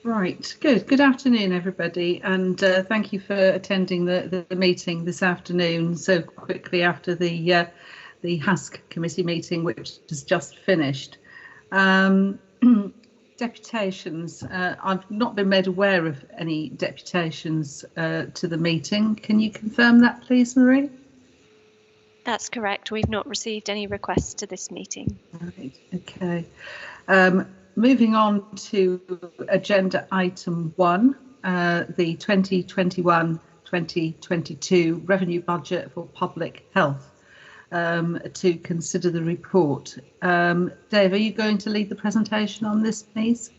Right, good. Good afternoon, everybody, and thank you for attending the meeting this afternoon so quickly after the HASC committee meeting, which has just finished. Deputations. I've not been made aware of any deputations to the meeting. Can you confirm that, please, Marie? That's correct. We've not received any requests to this meeting. Right, okay. Moving on to agenda item 1, the 2021-2022 revenue budget for public health, to consider the report. Dave, are you going to lead the presentation on this, please?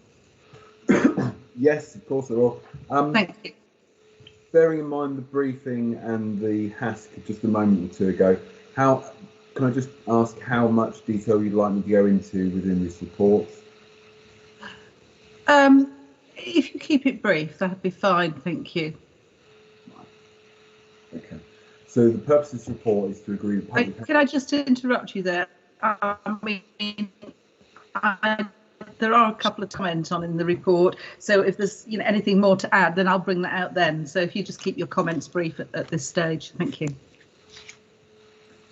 Yes, of course I will. Thank you. Bearing in mind the briefing and the HASC just a moment or two ago, can I just ask how much detail you'd like me to go into within this report? If you keep it brief, that'd be fine, thank you. Okay. So the purpose of this report is to agree with public health. Can I just interrupt you there? There are a couple of comments on in the report, so if there's anything more to add, then I'll bring that out then. So if you just keep your comments brief at this stage, thank you.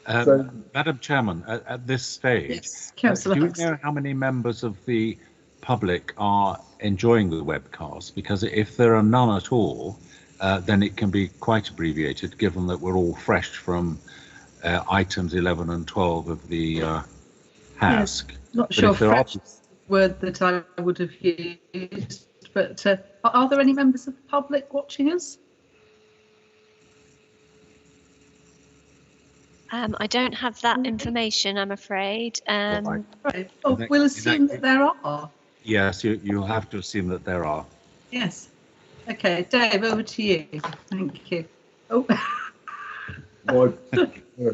Madam Chairman, at this stage, yes, Councillor do you know how many members of the public are enjoying the webcast? Because if there are none at all, then it can be quite abbreviated, given that we're all fresh from items 11 and 12 of the HASC. Yes, not sure fresh word that I would have used, but are there any members of the public watching us? I don't have that information, I'm afraid. Right. Oh, we'll assume that there are. Yes, you'll have to assume that there are. Yes. Okay, Dave, over to you. Thank you. Oh. I'll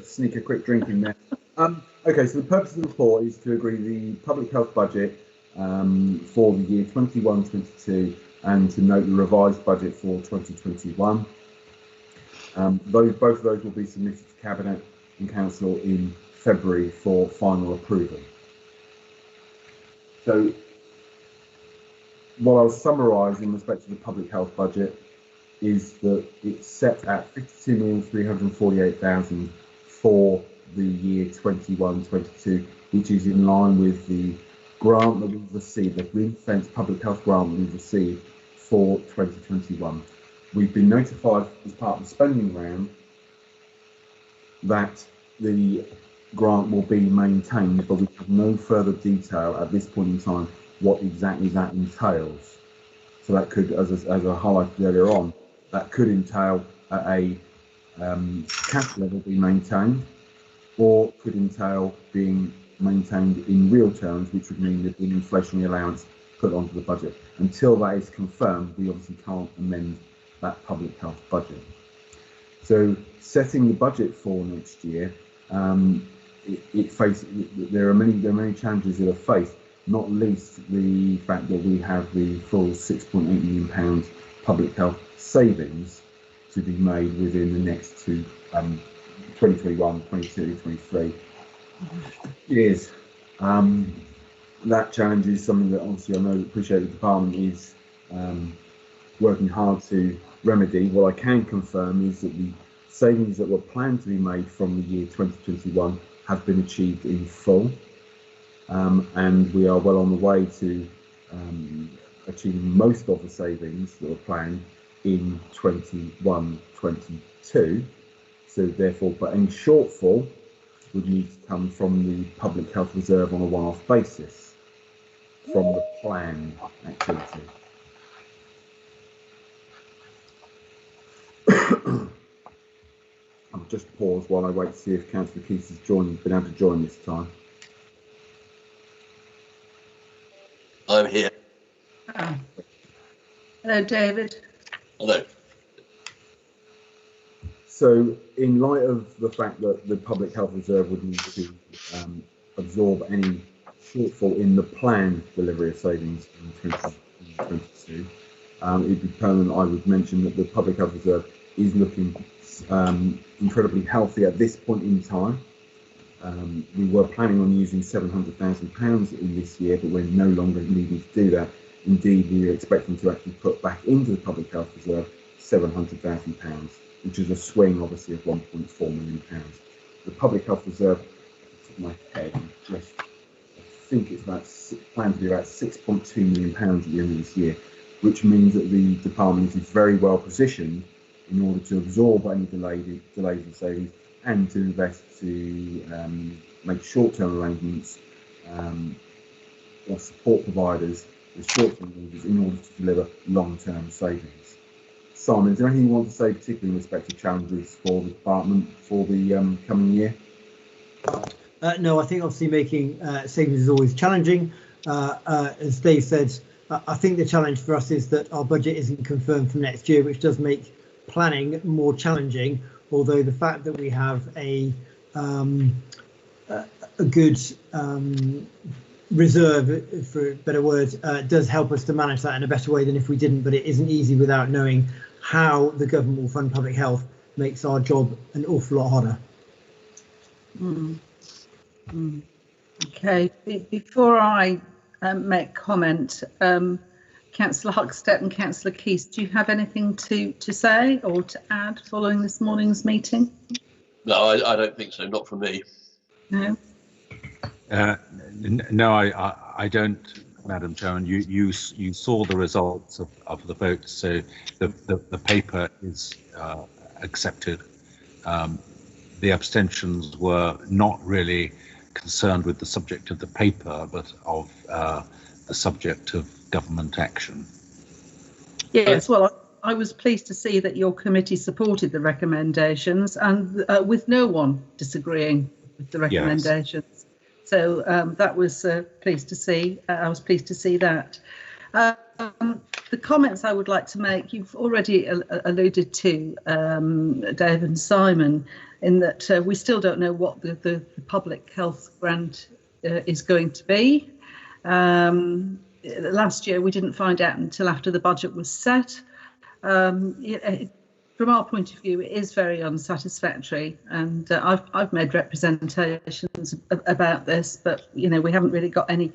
sneak a quick drink in there. Okay, so the purpose of the report is to agree the public health budget for the year 21-22 and to note the revised budget for 2021. Both of those will be submitted to Cabinet and Council in February for final approval. So what I'll summarise in respect to the public health budget is that it's set at 52,348,000 for the year 21-22, which is in line with the grant that we've received, the ring-fenced public health grant that we've received for 2021. We've been notified as part of the spending round that the grant will be maintained, but we have no further detail at this point in time what exactly that entails. So that could, as I highlighted earlier on, that could entail a cash level being maintained, or could entail being maintained in real terms, which would mean that an inflationary allowance put onto the budget. Until that is confirmed, we obviously can't amend that public health budget. So setting the budget for next year, there are many challenges that are faced, not least the fact that we have the full £6.8 million public health savings to be made within the next two 2021, 22, 23 years. That challenge is something that obviously I appreciate the department is working hard to remedy. What I can confirm is that the savings that were planned to be made from the year 2021 have been achieved in full, and we are well on the way to achieving most of the savings that were planned in 21-22. So therefore, but any shortfall would need to come from the public health reserve on a one-off basis from the planned activity. I'll just pause while I wait to see if Councillor Keith has been able to join this time. I'm here. Hello, David. Hello. So, in light of the fact that the Public Health Reserve would need to absorb any shortfall in the planned delivery of savings in 2022, it'd be permanent. I would mention that the Public Health Reserve is looking incredibly healthy at this point in time. We were planning on using £700,000 in this year, but we're no longer needing to do that Indeed, we are expecting to actually put back into the Public Health Reserve £700,000, which is a swing, obviously, of £1.4 million. The Public Health Reserve, off the top of my head, I think it's planned to be about £6.2 million at the end of this year, which means that the department is very well positioned in order to absorb any delays in savings and to invest to make short-term arrangements or support providers with short-term needs in order to deliver long-term savings. Simon, is there anything you want to say, particularly in respect to challenges for the department for the coming year? No, I think obviously making savings is always challenging. As Dave said, I think the challenge for us is that our budget isn't confirmed for next year, which does make planning more challenging. Although the fact that we have a good reserve, for a better word, does help us to manage that in a better way than if we didn't. But it isn't easy without knowing how the government will fund public health. Makes our job an awful lot harder. Okay, before I make comment, Councillor Huckstep and Councillor Keys, do you have anything to say or to add following this morning's meeting? No, I don't think so. Not from me. No. No, I don't, Madam Chairman. You saw the results of the vote, so the paper is accepted. The abstentions were not really concerned with the subject of the paper, but of the subject of government action. Yes, well, I was pleased to see that your committee supported the recommendations and with no one disagreeing with the recommendations. Yes. So that was pleased to see. I was pleased to see that. The comments I would like to make, you've already alluded to, Dave and Simon, in that we still don't know what the public health grant is going to be. Last year we didn't find out until after the budget was set. From our point of view, it is very unsatisfactory, and I've made representations about this, but we haven't really got any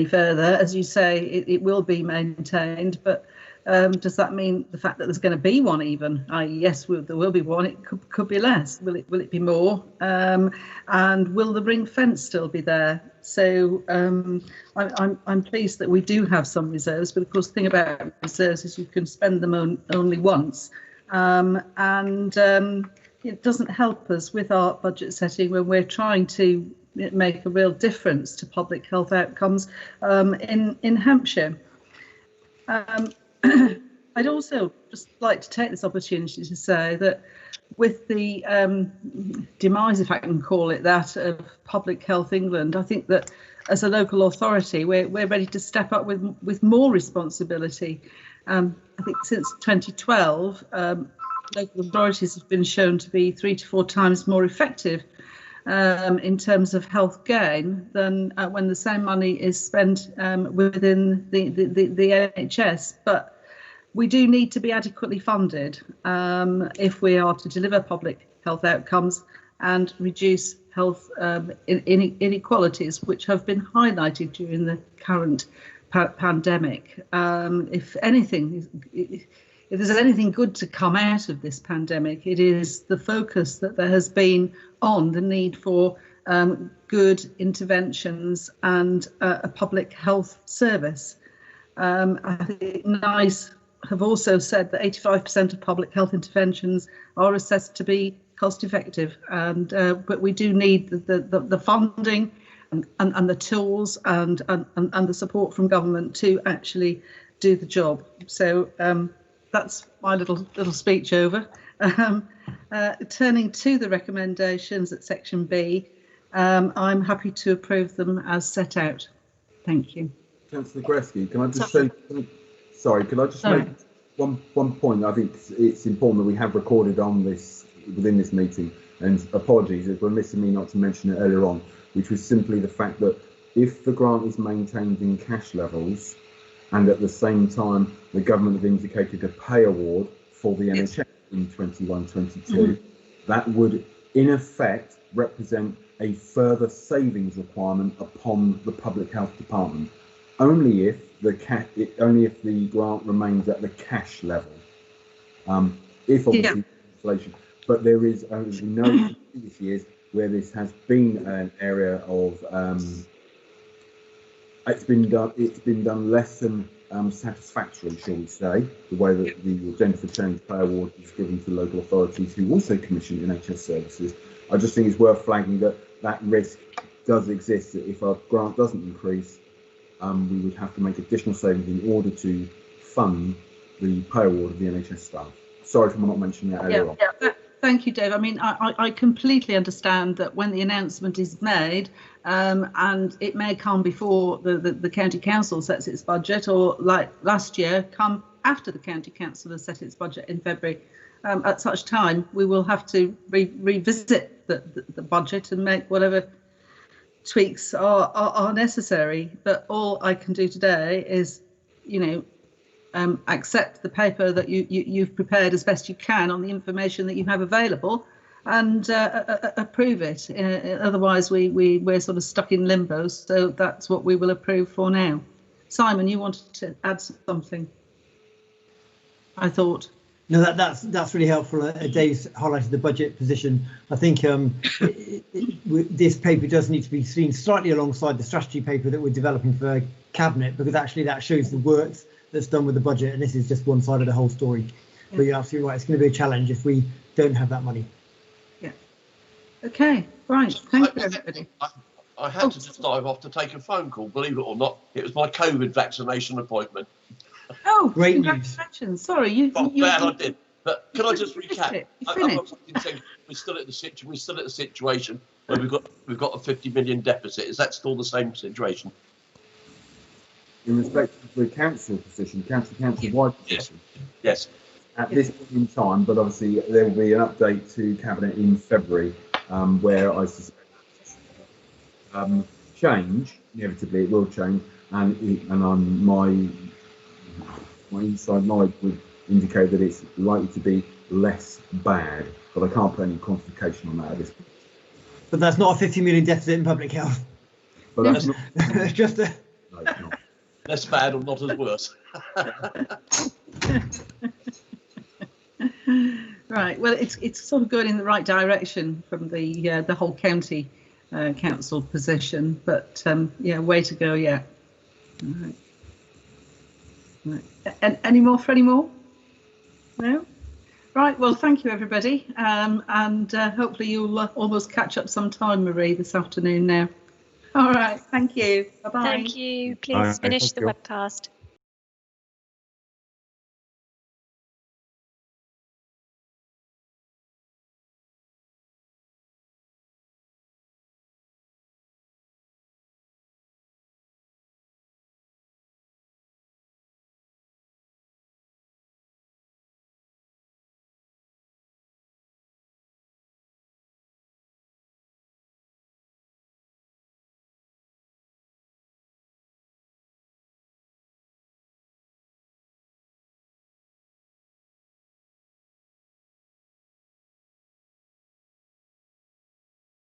further. As you say, it will be maintained, but does that mean the fact that there's going to be one even? Yes, there will be one. It could be less. Will it be more? And will the ring fence still be there? So I'm pleased that we do have some reserves, but of course the thing about reserves is you can spend them only once. It doesn't help us with our budget setting when we're trying to make a real difference to public health outcomes in Hampshire. I'd also just like to take this opportunity to say that with the demise, if I can call it that, of Public Health England, I think that as a local authority, we're ready to step up with more responsibility. I think since 2012, local authorities have been shown to be 3 to 4 times more effective in terms of health gain than when the same money is spent within the NHS. But we do need to be adequately funded if we are to deliver public health outcomes and reduce health inequalities, which have been highlighted during the current pandemic. If there's anything good to come out of this pandemic, it is the focus that there has been on the need for good interventions and a public health service. I think NICE have also said that 85% of public health interventions are assessed to be cost effective, but we do need the funding and the tools and the support from government to actually do the job. So that's my little speech over. Turning to the recommendations at section B, I'm happy to approve them as set out. Thank you. Councillor Gresky, can I just say, sorry, could I just make one point? I think it's important that we have recorded on this within this meeting, and apologies, it was remiss of me not to mention it earlier on, which was simply the fact that if the grant is maintained in cash levels, and at the same time the government have indicated a pay award for the NHS in 21-22, that would in effect represent a further savings requirement upon the Public Health Department. only if the grant remains at the cash level. If obviously inflation, but there is only no previous years where this has been an area of it's been done less than satisfactory, shall we say, the way that the Agenda for Change Pay Award is given to local authorities who also commission NHS services. I just think it's worth flagging that risk does exist, that if our grant doesn't increase, we would have to make additional savings in order to fund the pay award of the NHS staff. Sorry for not mentioning that earlier on. Thank you, Dave. I mean, I completely understand that when the announcement is made, and it may come before the county council sets its budget, or like last year, come after the county council has set its budget in February. At such time, we will have to revisit the budget and make whatever tweaks are necessary. But all I can do today is, accept the paper that you've prepared as best you can on the information that you have available, and approve it. Otherwise, we're sort of stuck in limbo. So that's what we will approve for now. Simon, you wanted to add something, I thought. No, that's really helpful. Dave's highlighted the budget position. I think this paper does need to be seen slightly alongside the strategy paper that we're developing for Cabinet, because actually that shows the work that's done with the budget, and this is just one side of the whole story. Yeah. But you're absolutely right, it's going to be a challenge if we don't have that money. Yeah. Okay, right. Thank you, everybody. I had to just dive off to take a phone call, believe it or not. It was my COVID vaccination appointment. Oh, great congratulations. News. Sorry, you I did. But can I just recap? We're still at the situation where we've got a 50 million deficit. Is that still the same situation? In respect of the council position, council-wide position. Yes. At this point in time, but obviously there will be an update to Cabinet in February, where I suspect change. Inevitably, it will change, and my inside knowledge would indicate that it's likely to be less bad, but I can't put any quantification on that at this point. But that's not a 50 million deficit in public health. But that's not. It's just a. No, it's not. Less bad or not as worse. Right. Well, it's sort of going in the right direction from the whole county council position, but way to go yet. Right. And any more for any more? No? Right, well, thank you, everybody. And hopefully you'll almost catch up sometime, Marie, this afternoon now. All right, thank you. Bye-bye. Thank you. Please finish the webcast.